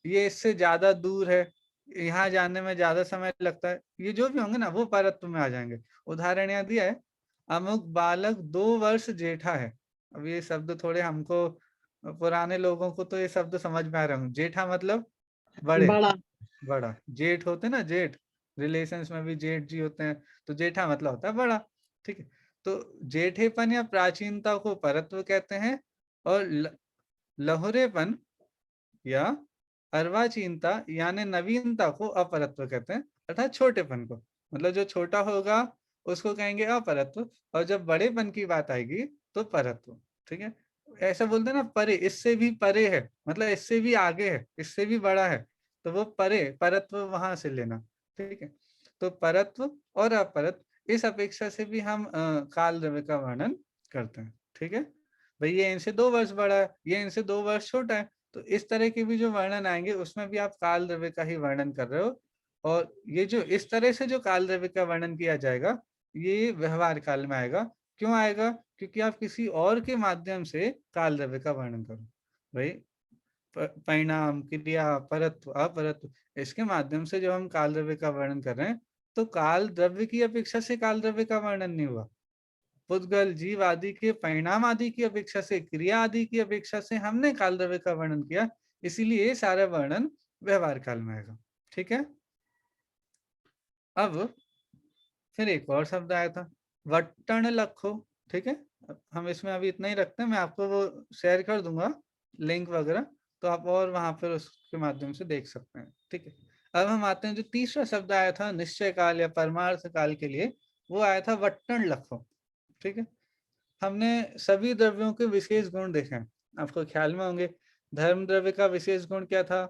ये इससे ज्यादा दूर है, यहाँ जाने में ज्यादा समय लगता है, ये जो भी होंगे ना वो परत्व में आ जाएंगे। उदाहरण यहाँ दिया है, अमुक बालक 2 वर्ष जेठा है। अब ये शब्द थोड़े हमको, पुराने लोगों को तो ये शब्द समझ में आ रहे होंगे। जेठा मतलब बड़े, बड़ा। बड़ा। जेठ होते ना, जेठ, रिलेशंस में भी जेठ जी होते हैं, तो जेठा मतलब होता है बड़ा। ठीक है। तो जेठेपन या प्राचीनता को परत्व कहते हैं, और लहुरेपन या अर्वाचीनता यानी नवीनता को अपरत्व कहते हैं, अर्थात छोटेपन को। मतलब जो छोटा होगा उसको कहेंगे अपरत्व, और जब बड़ेपन की बात आएगी तो परत्व। ठीक है। ऐसा बोलते हैं ना, परे, इससे भी परे है, मतलब इससे भी आगे है, इससे भी बड़ा है, तो वो परे, परत्व वहां से लेना। ठीक है। तो परत्व और अपरत्व इस अपेक्षा से भी हम काल द्रव्य का वर्णन करते हैं। ठीक है। भाई ये इनसे 2 वर्ष बड़ा है, ये इनसे 2 वर्ष छोटा है, तो इस तरह के भी जो वर्णन आएंगे उसमें भी आप काल द्रव्य का ही वर्णन कर रहे हो। और ये जो इस तरह से जो काल द्रव्य का वर्णन किया जाएगा, ये व्यवहार काल में आएगा। क्यों आएगा? क्योंकि आप किसी और के माध्यम से काल द्रव्य का वर्णन करो। भाई परिणाम, क्रिया, परत्व, अपरत्व, इसके माध्यम से जब हम काल द्रव्य का वर्णन कर रहे हैं, तो काल द्रव्य की अपेक्षा से काल द्रव्य का वर्णन नहीं हुआ। पुद्गल, जीव आदि के परिणाम आदि की अपेक्षा से, क्रिया आदि की अपेक्षा से हमने काल द्रव्य का वर्णन किया, इसीलिए ये सारा वर्णन व्यवहार काल में आएगा। ठीक है। अब फिर एक और शब्द आया था, वट्टण लखो। ठीक है। हम इसमें अभी इतना ही रखते हैं, मैं आपको वो शेयर कर दूंगा लिंक वगैरह, तो आप और वहां पर उसके माध्यम से देख सकते हैं। ठीक है। अब हम आते हैं, जो तीसरा शब्द आया था निश्चय काल या परमार्थ काल के लिए, वो आया था वट्टण लखो। ठीक है। हमने सभी द्रव्यों के विशेष गुण देखे हैं, आपको ख्याल में होंगे। धर्म द्रव्य का विशेष गुण क्या था?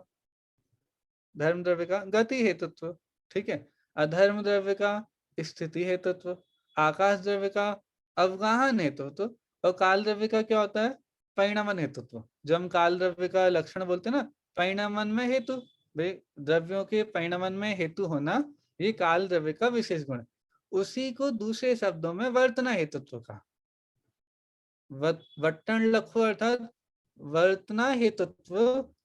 धर्म द्रव्य का गति हेतुत्व। ठीक है। अधर्म द्रव्य का स्थिति हेतुत्व। आकाश द्रव्य का अवगाहन हेतुत्व। और काल द्रव्य का क्या होता है? परिणमन हेतुत्व। जब हम काल द्रव्य का लक्षण बोलते हैं ना, परिणमन में हेतु, भाई द्रव्यों के परिणमन में हेतु होना, ये काल द्रव्य का विशेष गुण है। उसी को दूसरे शब्दों में वर्तना हेतुत्व का, वट्टण लखो अर्थात वर्तना हेतुत्व,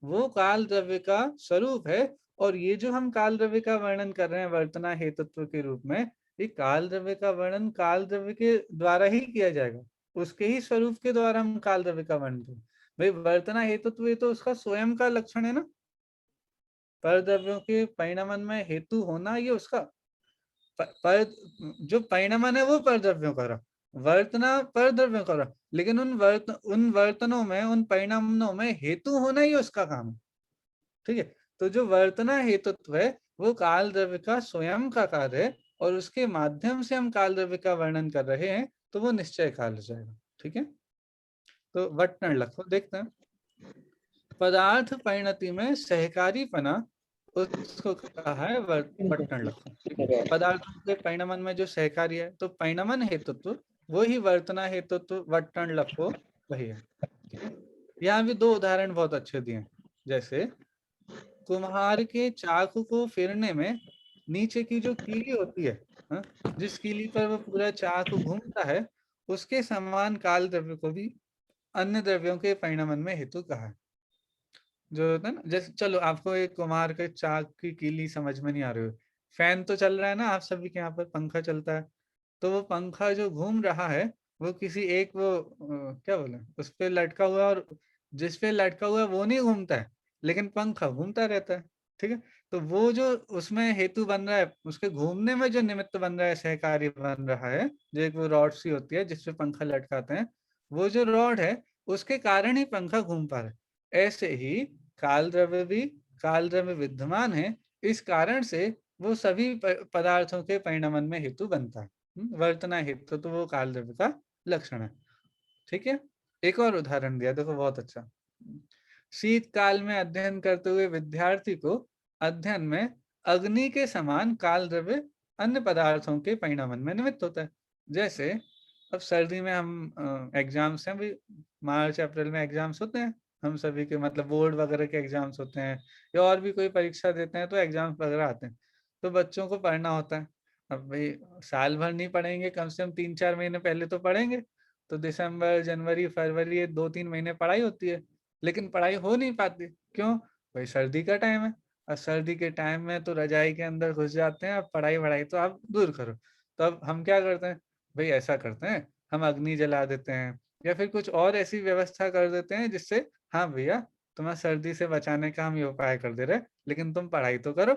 वो काल द्रव्य का स्वरूप है। और ये जो हम काल द्रव्य का वर्णन कर रहे हैं वर्तना हेतुत्व के रूप में, ये काल द्रव्य का वर्णन काल द्रव्य के द्वारा ही किया जाएगा, उसके ही स्वरूप के द्वारा हम काल द्रव्य का वर्णन करें। भाई वर्तना हेतुत्व ये तो उसका स्वयं का लक्षण है ना, पर द्रव्यों के परिणमन में हेतु होना, ये उसका पर जो परिणमन है वो पर द्रव्यों का रहा, वर्तना पर द्रव्यों का रहा, लेकिन उन वर्तनों में, उन परिणामों में हेतु होना ही उसका काम है। ठीक है। तो जो वर्तना हेतुत्व है वो काल द्रव्य का स्वयं का कार्य है, और उसके माध्यम से हम काल द्रव्य का वर्णन कर रहे हैं, तो वो निश्चय काल हो जाएगा। ठीक है। तो वट्टन लखो देखते हैं। पदार्थ परिणति में सहकारीपना, उसको कहा है वट्टन लखो। ठीक है, पदार्थों के परिणमन में जो सहकारी है, तो परिणमन हेतुत्व वो ही वर्तना हेतुत्व वट्टन लखो वही है। ठीक है, यहाँ भी दो उदाहरण बहुत अच्छे दिए, जैसे कुम्हार के चाकू को फेरने में नीचे की जो कीली होती है, हाँ, जिस कीली पर वो पूरा चाकू घूमता है, उसके समान काल द्रव्य को भी अन्य द्रव्यों के परिणमन में हेतु कहा है। जो होता है ना, जैसे चलो आपको एक कुम्हार के चाक की कीली समझ में नहीं आ रही हो, फैन तो चल रहा है ना, आप सभी के यहाँ पर पंखा चलता है, तो वो पंखा जो घूम रहा है वो किसी एक वो क्या बोले उस पे लटका हुआ है, और जिस पे लटका हुआ है वो नहीं घूमता है, लेकिन पंखा घूमता रहता है। ठीक है, तो वो जो उसमें हेतु बन रहा है, उसके घूमने में जो निमित्त बन रहा है, सहकारी बन रहा है, जो एक वो रॉड सी होती है जिसपे पंखा लटकाते हैं, वो जो रॉड है उसके कारण ही पंखा घूम पा रहा है। ऐसे ही काल द्रव्य भी, काल द्रव्य विद्यमान है, इस कारण से वो सभी पदार्थों के परिणमन में हेतु बनता है। वर्तना हेतु तो वो काल द्रव्य का लक्षण है। ठीक है, एक और उदाहरण दिया देखो, बहुत अच्छा। शीतकाल में अध्ययन करते हुए विद्यार्थी को अध्ययन में अग्नि के समान काल द्रव्य अन्य पदार्थों के परिणमन में निमित्त होता है। जैसे अब सर्दी में हम एग्जाम्स हैं भी, मार्च अप्रैल में एग्जाम्स होते हैं हम सभी के, मतलब बोर्ड वगैरह के एग्जाम्स होते हैं, या और भी कोई परीक्षा देते हैं तो एग्जाम्स वगैरह आते हैं, तो बच्चों को पढ़ना होता है। अब भाई साल भर नहीं पढ़ेंगे, कम से कम 3-4 महीने पहले तो पढ़ेंगे, तो दिसंबर जनवरी फरवरी ये 2-3 महीने पढ़ाई होती है, लेकिन पढ़ाई हो नहीं पाती। क्यों? भाई सर्दी का टाइम है, और सर्दी के टाइम में तो रजाई के अंदर घुस जाते हैं, अब पढ़ाई वढ़ाई तो आप दूर करो। तो अब हम क्या करते हैं भाई, ऐसा करते हैं हम अग्नि जला देते हैं, या फिर कुछ और ऐसी व्यवस्था कर देते हैं जिससे हाँ भैया तुम्हें सर्दी से बचाने का हम ये उपाय कर दे रहे, लेकिन तुम पढ़ाई तो करो।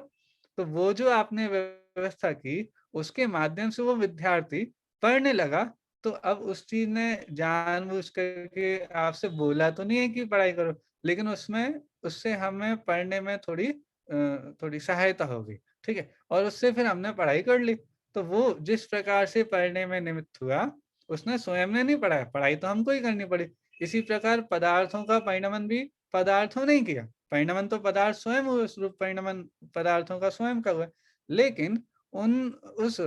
तो वो जो आपने व्यवस्था की, उसके माध्यम से वो विद्यार्थी पढ़ने लगा, तो अब उस चीज ने जानबूझ करके आपसे बोला तो नहीं है कि पढ़ाई करो, लेकिन उसमें उससे हमें पढ़ने में थोड़ी सहायता होगी। ठीक है, और उससे फिर हमने पढ़ाई कर ली। तो वो जिस प्रकार से पढ़ने में निमित्त हुआ, उसने स्वयं ने नहीं पढ़ाया, पढ़ाई तो हमको ही करनी पड़ी। इसी प्रकार पदार्थों का परिणमन भी पदार्थों ने किया, परिणमन तो पदार्थ स्वयं हुए, उस रूप परिणमन पदार्थों का स्वयं का हुआ, लेकिन उन उस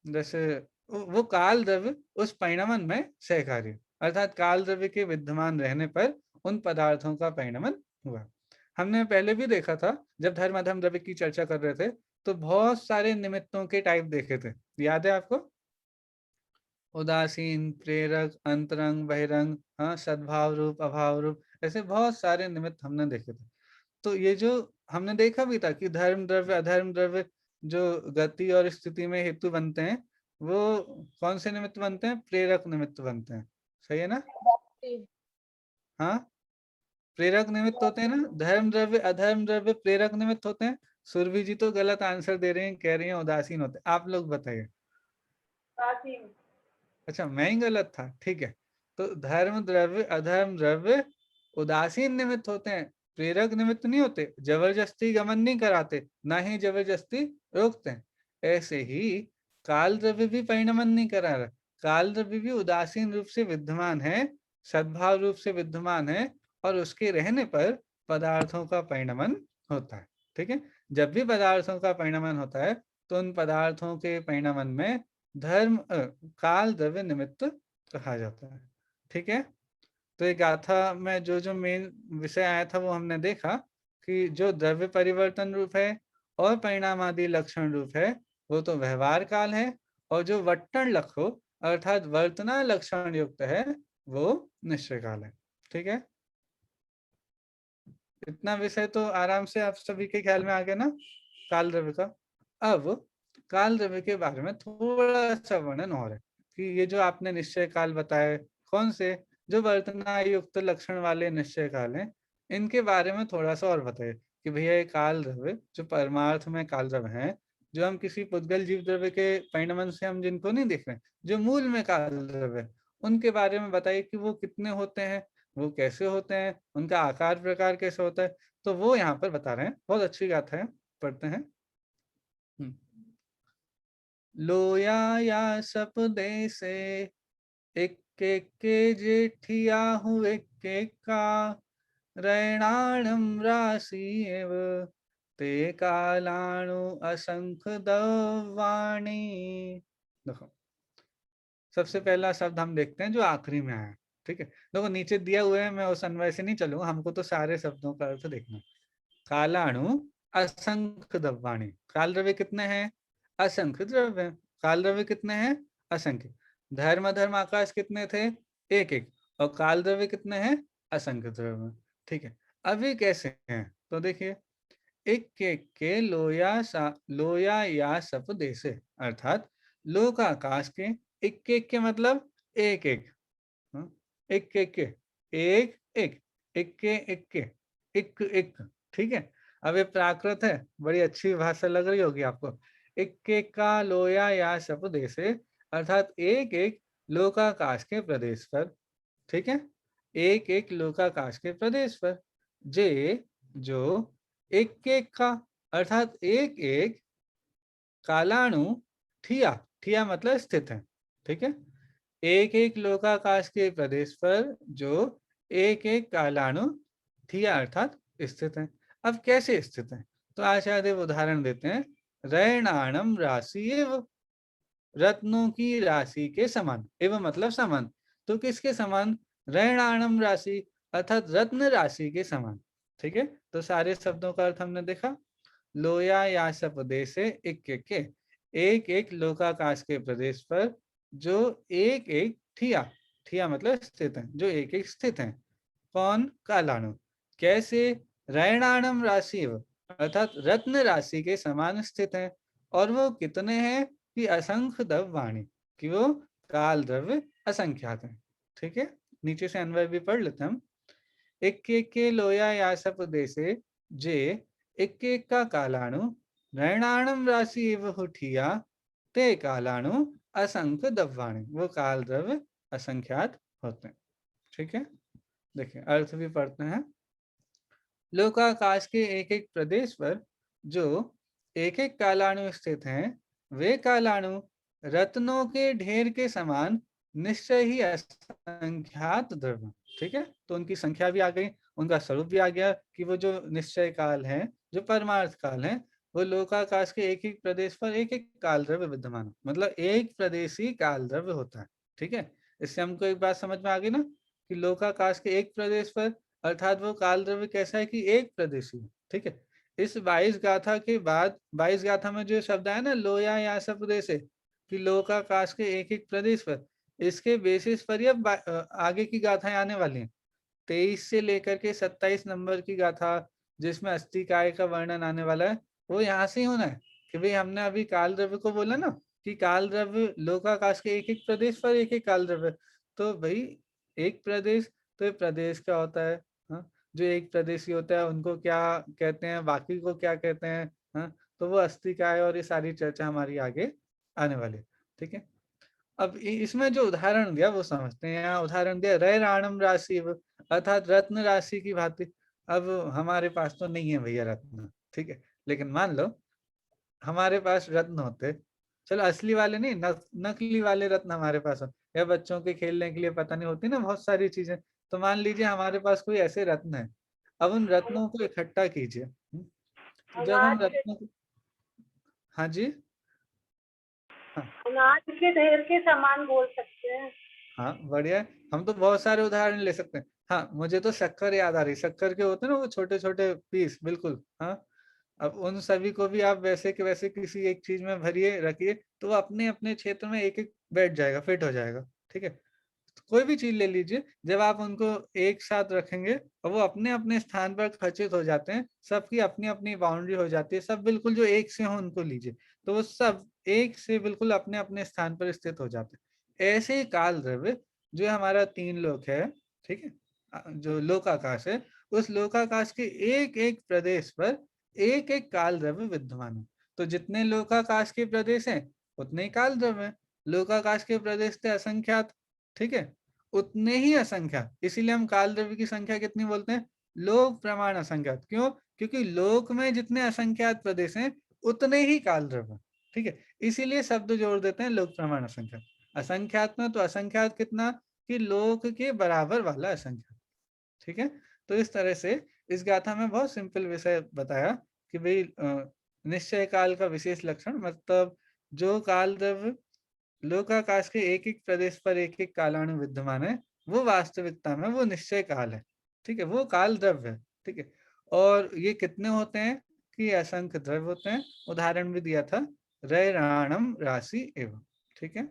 जैसे वो काल द्रव्य उस परिणमन में सहकारी, अर्थात काल द्रव्य के विद्यमान रहने पर उन पदार्थों का परिणमन हुआ। हमने पहले भी देखा था जब धर्म अधर्म द्रव्य की चर्चा कर रहे थे, तो बहुत सारे निमित्तों के टाइप देखे थे, याद है आपको? उदासीन, प्रेरक, अंतरंग, बहिरंग, हाँ, सद्भाव रूप, अभाव रूप, ऐसे बहुत सारे निमित्त हमने देखे थे। तो ये जो हमने देखा भी था कि धर्म द्रव्य अधर्म द्रव्य जो गति और स्थिति में हेतु बनते हैं, वो कौन से निमित्त बनते हैं? प्रेरक निमित्त बनते हैं। सही है ना? हाँ, प्रेरक निमित्त होते हैं ना, धर्म द्रव्य अधर्म द्रव्य प्रेरक निमित्त होते हैं। सुरभि जी तो गलत आंसर दे रहे हैं, कह रही हैं उदासीन होते हैं। आप लोग बताइए। अच्छा, मैं ही गलत था, ठीक है। तो धर्म द्रव्य अधर्म द्रव्य उदासीन निमित्त होते हैं, प्रेरक निमित्त नहीं होते, जबरदस्ती गमन नहीं कराते, ना ही जबरदस्ती रोकते हैं। ऐसे ही काल द्रव्य भी परिणमन नहीं करा रहा, काल द्रव्य भी उदासीन रूप से विद्यमान है, सद्भाव रूप से विद्यमान है, और उसके रहने पर पदार्थों का परिणमन होता है। ठीक है, जब भी पदार्थों का परिणमन होता है तो उन पदार्थों के परिणमन में धर्म काल द्रव्य निमित्त कहा जाता है। ठीक है, तो एक गाथा में जो जो मेन विषय आया था वो हमने देखा कि जो द्रव्य परिवर्तन रूप है और परिणाम आदि लक्षण रूप है वो तो व्यवहार काल है, और जो वट्टन लखो अर्थात वर्तना लक्षण युक्त है वो निश्चय काल है। ठीक है, इतना विषय तो आराम से आप सभी के ख्याल में आ गया ना काल द्रव्य का। अब काल द्रव्य के बारे में थोड़ा सा वर्णन और है कि ये जो आपने निश्चय काल बताए, कौन से जो वर्तना युक्त लक्षण वाले निश्चय काल हैं, इनके बारे में थोड़ा सा और बताइए कि भैया ये काल द्रव्य जो परमार्थ में काल द्रव्य हैं, जो हम किसी पुद्गल जीव द्रव्य के परिणमन से हम जिनको नहीं देख रहे, जो मूल में काल द्रव्य, उनके बारे में बताइए कि वो कितने होते हैं, वो कैसे होते हैं, उनका आकार प्रकार कैसे होता है। तो वो यहाँ पर बता रहे हैं, बहुत अच्छी गाथा है, पढ़ते हैं। लोया या सप दे से एक के जेठिया हुए के का रैणाणम राशि एव ते कालाणु असंख दवाणी। देखो सबसे पहला शब्द हम देखते हैं जो आखिरी में आया, ठीक है। देखो नीचे दिया हुआ है, मैं उस अन्वय से नहीं चलूंगा, हमको तो सारे शब्दों का अर्थ देखना। कालाणु असंख्य द्रव्याणि, काल द्रव्य कितने हैं? असंख्य द्रव्य। काल द्रव्य कितने हैं? असंख्य। धर्म धर्म आकाश कितने थे? एक एक। और काल द्रव्य कितने हैं? असंख्य द्रव्य, ठीक है। अभी कैसे हैं तो देखिए, एक एक के लोया या सप देसे, अर्थात लोक आकाश के एक एक के मतलब एक एक, हाँ? एक एक के एक एक एक के एक के एक एक, ठीक है। अब ये प्राकृत है, बड़ी अच्छी भाषा लग रही होगी आपको। एक एक का लोया या सप देसे, अर्थात एक एक लोकाकाश के प्रदेश पर, ठीक है। एक एक लोकाकाश के प्रदेश पर जे जो एक एक का, अर्थात एक एक कालाणु ठिया, ठिया मतलब स्थित है, ठीक है। एक एक लोकाकाश के प्रदेश पर जो एक एक कालाणु ठिया अर्थात स्थित है। अब कैसे स्थित है तो आचार्य देव उदाहरण देते हैं। रैणाणम राशि एव, रत्नों की राशि के समान, एवं मतलब समान, तो किसके समान? रैणाणम राशि अर्थात रत्न राशि के समान, ठीक है। तो सारे शब्दों का अर्थ हमने देखा। लोया या प्रदेश से एक एक लोकाकाश के प्रदेश पर जो एक एक ठिया, ठिया मतलब स्थित है, जो एक एक स्थित है। कौन? कालाणु। कैसे? रैणाणम राशि अर्थात रत्न राशि के समान स्थित है। और वो कितने हैं? कि असंख्य द्रव्याणि, कि वो काल द्रव्य असंख्यात है, ठीक है। नीचे से अन्वय भी पढ़ लेते हम। एक के लोया या प्रदेशे जे एक एक का कालाणु रैणाणम राशि एव हुठिया ते कालाणु असंख्य द्रव्याणि, वो काल द्रव्य असंख्यात होते हैं, ठीक है। देखिए अर्थ भी पढ़ते हैं। लोकाकाश के एक एक प्रदेश पर जो एक एक कालाणु स्थित हैं, वे कालाणु रत्नों के ढेर के समान निश्चय ही असंख्यात द्रव्य, ठीक है। तो उनकी संख्या भी आ गई, उनका स्वरूप भी आ गया कि वो जो निश्चय काल है, जो परमार्थ काल है, वो लोकाकाश के एक एक प्रदेश पर एक एक काल द्रव्य विद्यमान, मतलब एक प्रदेशी काल द्रव्य होता है, ठीक है। इससे हमको एक बात समझ में आ गई ना कि लोकाकाश के एक प्रदेश पर, अर्थात वो काल द्रव्य कैसा है कि एक प्रदेशी, ठीक है। इस 22 गाथा के बाद 22 गाथा में जो शब्द आया ना लोया या प्रदेश है कि लोकाकाश के एक एक प्रदेश पर, इसके बेसिस पर ही अब आगे की गाथाएं आने वाली हैं। 23 से लेकर के 27 नंबर की गाथा जिसमें अस्थिकाय का वर्णन आने वाला है, वो यहाँ से ही होना है कि भाई हमने अभी काल द्रव्य को बोला ना कि काल द्रव्य लोकाकाश के एक एक प्रदेश पर एक एक काल द्रव्य, तो भाई एक प्रदेश, तो ये प्रदेश क्या होता है, हाँ? जो एक प्रदेशी होता है उनको क्या कहते हैं, बाकी को क्या कहते हैं, हाँ? तो वो अस्थिकाय और ये सारी चर्चा हमारी आगे आने वाली है, ठीक है। अब इसमें जो उदाहरण दिया वो समझते हैं। यहाँ उदाहरण दिया रैणाणम राशि, अर्थात रत्न राशि की भांति। अब हमारे पास तो नहीं है भैया रत्न, ठीक है, लेकिन मान लो हमारे पास रत्न होते, चलो असली वाले नहीं, नकली वाले रत्न हमारे पास हो, या बच्चों के खेलने के लिए पता नहीं होती ना बहुत सारी चीजें, तो मान लीजिए हमारे पास कोई ऐसे रत्न है। अब उन रत्नों को इकट्ठा कीजिए, तो जब हम अनाज रत्नों को, हाँ जी, हाँ अनाज के ढेर के समान बोल सकते हैं। हाँ बढ़िया है। हम तो बहुत सारे उदाहरण ले सकते हैं। हाँ मुझे तो शक्कर याद आ रही, शक्कर के होते हैं ना वो छोटे छोटे पीस, बिल्कुल हाँ। अब उन सभी को भी आप वैसे के वैसे किसी एक चीज में भरिए रखिए, तो वो अपने अपने क्षेत्र में एक एक बैठ जाएगा, फिट हो जाएगा, ठीक है। तो कोई भी चीज ले लीजिए, जब आप उनको एक साथ रखेंगे और वो अपने अपने स्थान पर खचित हो जाते हैं, सबकी अपनी अपनी बाउंड्री हो जाती है, सब बिल्कुल जो एक से हो उनको लीजिए, तो वो सब एक से बिल्कुल अपने अपने स्थान पर स्थित हो जाते हैं। ऐसे ही काल द्रव्य जो हमारा 3 लोक है, ठीक है, जो लोकाकाश है, उस लोकाकाश के एक एक प्रदेश पर एक एक काल द्रव्य विद्यमान है। तो जितने लोकाकाश के प्रदेश हैं उतने ही काल द्रव्य हैं। लोकाकाश के प्रदेश थे असंख्यात, ठीक है, उतने ही असंख्यात, इसीलिए हम काल द्रव्य की संख्या कितनी बोलते हैं? लोक प्रमाण असंख्यात। क्यों? क्योंकि लोक में जितने असंख्यात प्रदेश हैं उतने ही काल द्रव्य, ठीक है। इसीलिए शब्द जोड़ देते हैं लोक प्रमाण असंख्यात। असंख्यात में तो असंख्यात कितना? कि लोक के बराबर वाला असंख्य। ठीक है, तो इस तरह से इस गाथा में बहुत सिंपल विषय बताया कि भाई निश्चय काल का विशेष लक्षण, मतलब जो काल द्रव्य लोकाकाश के एक एक प्रदेश पर एक एक कालाणु विद्यमान है, वो वास्तविकता में वो निश्चय काल है। ठीक है, वो काल द्रव्य है। ठीक है, और ये कितने होते हैं कि असंख्य द्रव्य होते हैं। उदाहरण भी दिया था, रैराणम राशि एवं। ठीक है,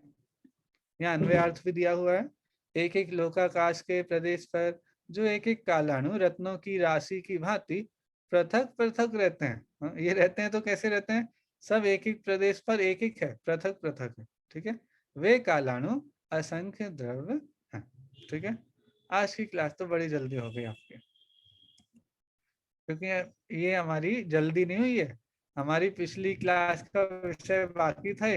यहाँ अन्वय अर्थ भी दिया हुआ है। एक एक लोकाकाश के प्रदेश पर जो एक एक कालाणु रत्नों की राशि की भांति पृथक पृथक रहते हैं। हाँ, ये रहते हैं तो कैसे रहते हैं, सब एक एक प्रदेश पर एक एक है, पृथक पृथक है। ठीक है, वे कालाणु असंख्य द्रव्य हैं। ठीक है, आज की क्लास तो बड़ी जल्दी हो गई आपकी, क्योंकि ये हमारी जल्दी नहीं हुई है, हमारी पिछली क्लास का विषय बाकी था।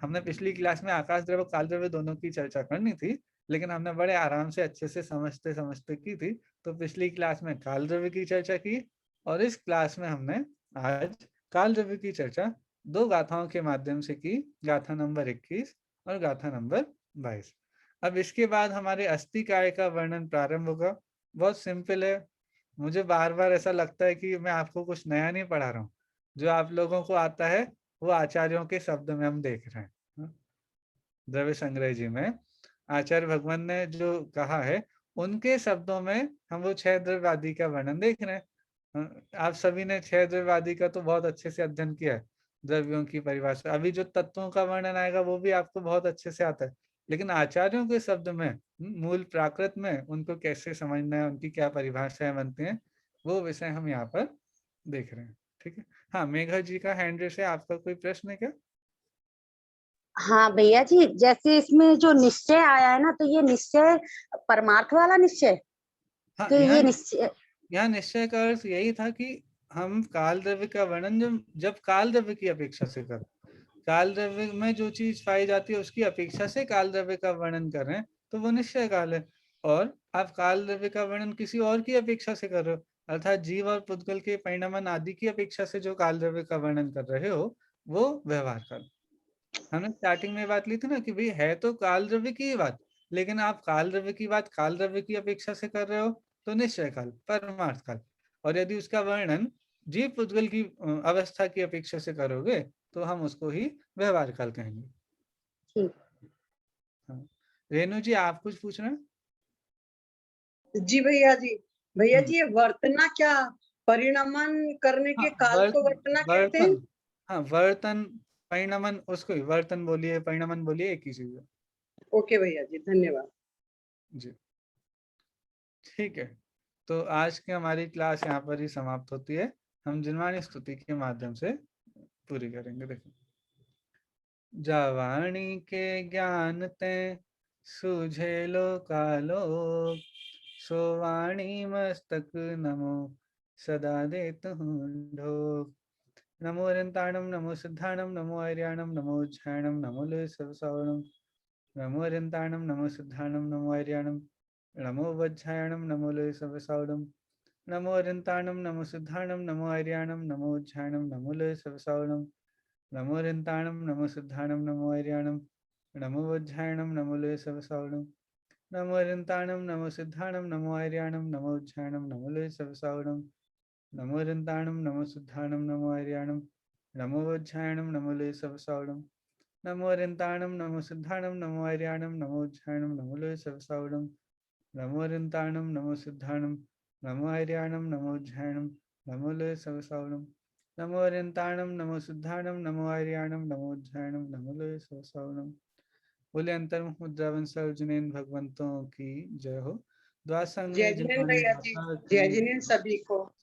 हमने पिछली क्लास में आकाश द्रव्य काल द्रव्य दोनों की चर्चा करनी थी, लेकिन हमने बड़े आराम से अच्छे से समझते समझते की थी। तो पिछली क्लास में काल द्रव्य की चर्चा की, और इस क्लास में हमने आज काल द्रव्य की चर्चा दो गाथाओं के माध्यम से की, गाथा नंबर 21 और गाथा नंबर 22। अब इसके बाद हमारे अस्थि काय का वर्णन प्रारंभ होगा। बहुत सिंपल है, मुझे बार बार ऐसा लगता है कि मैं आपको कुछ नया नहीं पढ़ा रहा हूँ। जो आप लोगों को आता है वो आचार्यों के शब्द में हम देख रहे हैं। द्रव्य संग्रह जी में आचार्य भगवान ने जो कहा है, उनके शब्दों में हम वो 6 द्रव्यवादी का वर्णन देख रहे हैं। आप सभी ने 6 द्रव्यवादी का तो बहुत अच्छे से अध्ययन किया है, द्रव्यों की परिभाषा। अभी जो तत्वों का वर्णन आएगा वो भी आपको बहुत अच्छे से आता है, लेकिन आचार्यों के शब्द में, मूल प्राकृत में उनको कैसे समझना है, उनकी क्या परिभाषाएं बनती हैं, वो विषय हम यहाँ पर देख रहे हैं। ठीक है, हाँ, मेघा जी का हैंड रेस है, आपका कोई प्रश्न है क्या? हाँ भैया जी, जैसे इसमें जो निश्चय आया है ना, तो ये निश्चय परमार्थ वाला निश्चय, हाँ, तो ये निश्चय यहाँ निश्चय का अर्थ यही था कि हम काल द्रव्य का वर्णन जब काल द्रव्य की अपेक्षा से कर, काल द्रव्य में जो चीज पाई जाती है उसकी अपेक्षा से काल द्रव्य का वर्णन कर रहे हैं, तो वो निश्चय काल है। और आप काल द्रव्य का वर्णन किसी और की अपेक्षा से कर रहे हो, अर्थात जीव और पुद्गल के परिणामन आदि की अपेक्षा से जो काल द्रव्य का वर्णन कर रहे हो, वो व्यवहार काल। हमने स्टार्टिंग में बात ली थी ना कि भाई है तो काल द्रव्य की ही बात, लेकिन आप काल द्रव्य की बात काल द्रव्य की अपेक्षा से कर रहे हो, तो निश्चय काल, परमार्थ काल। और यदि उसका वर्णन जीव पुद्गल की अवस्था की अपेक्षा से करोगे, तो हम उसको ही व्यवहार काल कहेंगे। ठीक। हाँ, रेणु जी आप कुछ पूछ रहे हैं? जी भैया जी, भैया जी, ये वर्तना क्या परिणमन करने के काल को वर्तना कहते हैं? वर्तन, हाँ, वर्तन परिणमन, उसको ही वर्तन बोलिए, परिणमन बोलिए, एक ही चीज है। ओके भैया जी, धन्यवाद जी, ठीक है, तो आज की हमारी क्लास यहाँ पर ही समाप्त होती है। हम जिनवाणी स्तुति के माध्यम से पूरी करेंगे। देखो, जावाणी के ज्ञान ते सूझे लोकालोक, सोवाणी मस्तक नमो सदा देत हूँ ढोक। नमो अरिंताणम नमो सिद्धाणम नमो आर्याणम नमो उज्जायणम नमो लसवसावणम। नमो अरिंताणम नमो सिद्धाणम नमो आर्याणम नमो वज्जायणम नमो लसवसावणम। नमो अरिंताणम नमो सिद्धाणम नमो आर्याणम नमो उज्जायणम नमो लसवसावणम। नमो अरिंताणम नमो सिद्धाणम नमो आर्याणम नमो वज्जायणम नमो लसवसावणम। नमो अरिंताणम नमो सिद्धाणम नमो आर्याणम नमो उज्जायणम नमो लसवसावणम। नमो अरिंताणम नमो सिद्धाणम नमो आर्याणम नमो वज्जायणम नमो लसवसावणम। नमो अरिंताणम नमो सिद्धाणम नमो आर्याणम नमो उज्जायणम नमो लसवसावणम। नमो अरिंताणम नमो सिद्धाणम नमो आर्याणम नमो उज्जायणम नमो लसवसावणम। नमो अरिंताणम नमो सिद्धाणम नमो आर्याणम नमो उज्जायणम नमो लसवसावणम। बोले अंतर्मुख मुद्रावन सर्वजनीन भगवंतों की जय हो। द्वासंग जय में जिनेन्द्र जिनवाणी भैया जी, माता जय की जिनेन्द्र सभी को।